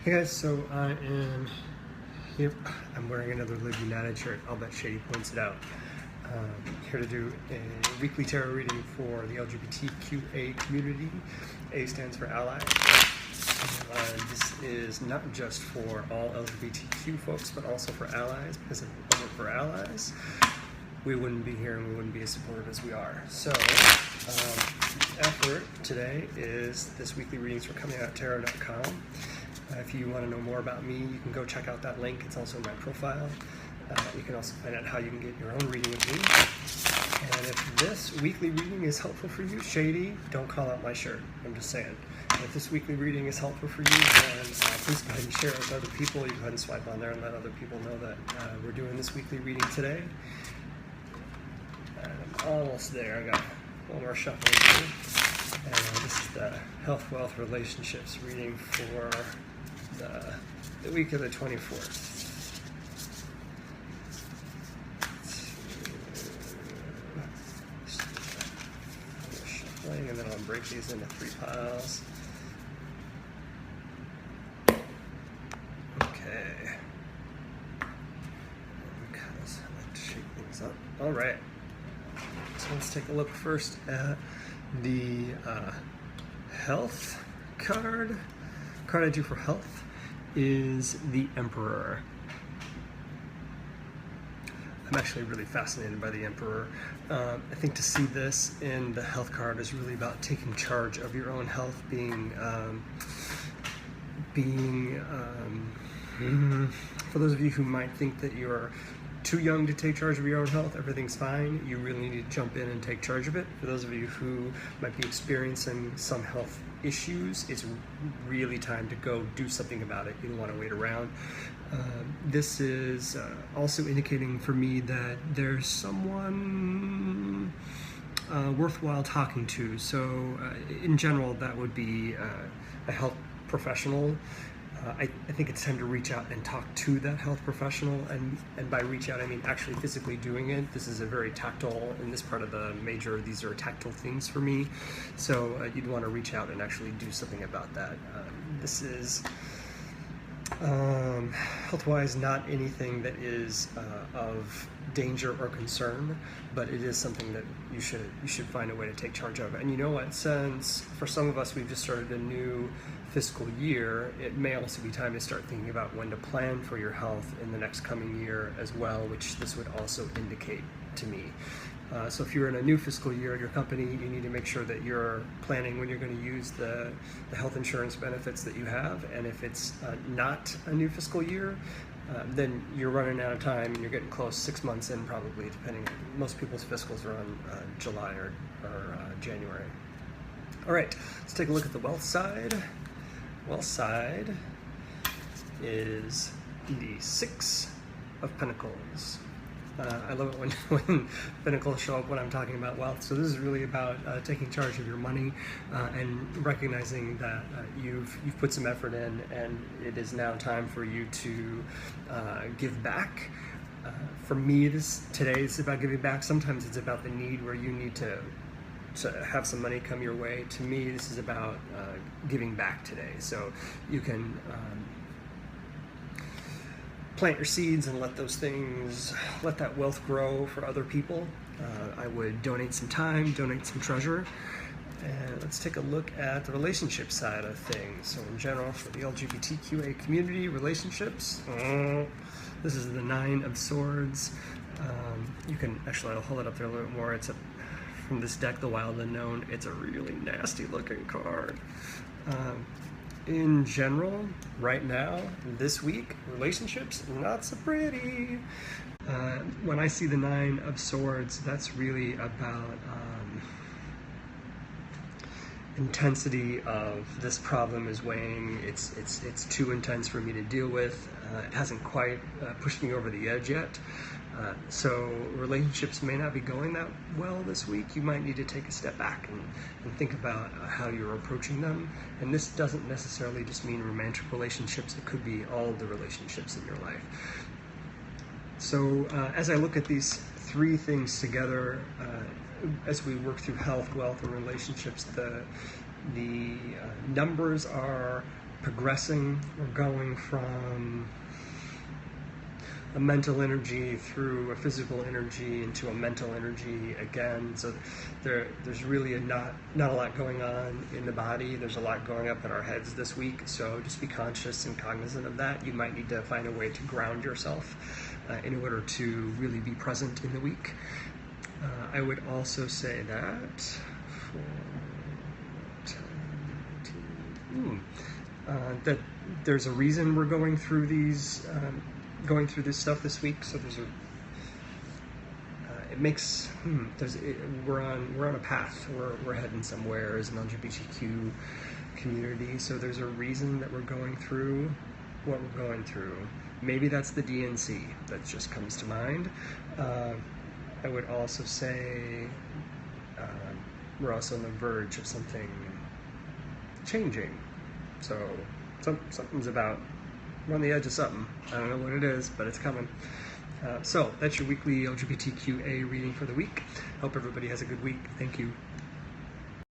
Hey guys, so I am here. I'm wearing another Live United shirt. I'll bet Shady points it out. Here to do a weekly tarot reading for the LGBTQA community. A stands for ally. This is not just for all LGBTQ folks, but also for allies, because if it wasn't for allies, we wouldn't be here and we wouldn't be as supportive as we are. So, the effort today is this weekly readings for comingouttarot.com. If you want to know more about me, you can go check out that link. It's also in my profile. You can also find out how you can get your own reading with me. And if this weekly reading is helpful for you, Shady, don't call out my shirt. I'm just saying. If this weekly reading is helpful for you, then please go ahead and share it with other people. You go ahead and swipe on there and let other people know that we're doing this weekly reading today. And I'm almost there. I got one more shuffle to do. And this is the Health, Wealth, Relationships reading for the week of the 24th. Shuffling, and then I'll break these into 3 piles. Okay. Because I like to shake things up. All right. So let's take a look first at the health card. Card I do for health is the Emperor. I'm actually really fascinated by the Emperor. I think to see this in the health card is really about taking charge of your own health, for those of you who might think that you're too young to take charge of your own health, everything's fine. You really need to jump in and take charge of it. For those of you who might be experiencing some health issues, it's really time to go do something about it. You don't want to wait around. This is also indicating for me that there's someone worthwhile talking to. So in general, that would be a health professional. I think it's time to reach out and talk to that health professional, and by reach out I mean actually physically doing it. This is a very tactile, in this part of the major, these are tactile things for me, so you'd want to reach out and actually do something about that. This is health-wise not anything that is of danger or concern, but it is something that you should find a way to take charge of. And you know what, since for some of us we've just started a new fiscal year, it may also be time to start thinking about when to plan for your health in the next coming year as well, which this would also indicate to me. So if you're in a new fiscal year at your company, you need to make sure that you're planning when you're going to use the health insurance benefits that you have. And if it's not a new fiscal year, then you're running out of time and you're getting close, 6 months in probably, depending. Most people's fiscals are on July or January. All right, let's take a look at the wealth side. Wealth side is the 6 of Pentacles. I love it when Pentacles show up when I'm talking about wealth. So this is really about taking charge of your money and recognizing that you've put some effort in, and it is now time for you to give back. For me, today is about giving back. Sometimes it's about the need where you need to have some money come your way. To me, this is about giving back today. So you can plant your seeds and let that wealth grow for other people. I would donate some time, donate some treasure. And let's take a look at the relationship side of things. So in general, for the LGBTQA community, relationships, this is the 9 of Swords. You can, actually, I'll hold it up there a little bit more. It's from this deck, The Wild Unknown. It's a really nasty looking card. In general, right now, this week, relationships, not so pretty. When I see the 9 of Swords, that's really about intensity of this problem is weighing. It's too intense for me to deal with. It hasn't quite pushed me over the edge yet. So relationships may not be going that well this week. You might need to take a step back and think about how you're approaching them. And this doesn't necessarily just mean romantic relationships. It could be all the relationships in your life. So as I look at these 3 things together, as we work through health, wealth, and relationships, the numbers are progressing. We're going from a mental energy through a physical energy into a mental energy again. So there's really not a lot going on in the body. There's a lot going up in our heads this week. So just be conscious and cognizant of that. You might need to find a way to ground yourself in order to really be present in the week. I would also say that that there's a reason we're going through this stuff this week. So we're on a path. We're heading somewhere as an LGBTQ community. So there's a reason that we're going through what we're going through. Maybe that's the DNC that just comes to mind. I would also say we're also on the verge of something changing. So something's about, we're on the edge of something. I don't know what it is, but it's coming. So that's your weekly LGBTQA reading for the week. Hope everybody has a good week. Thank you.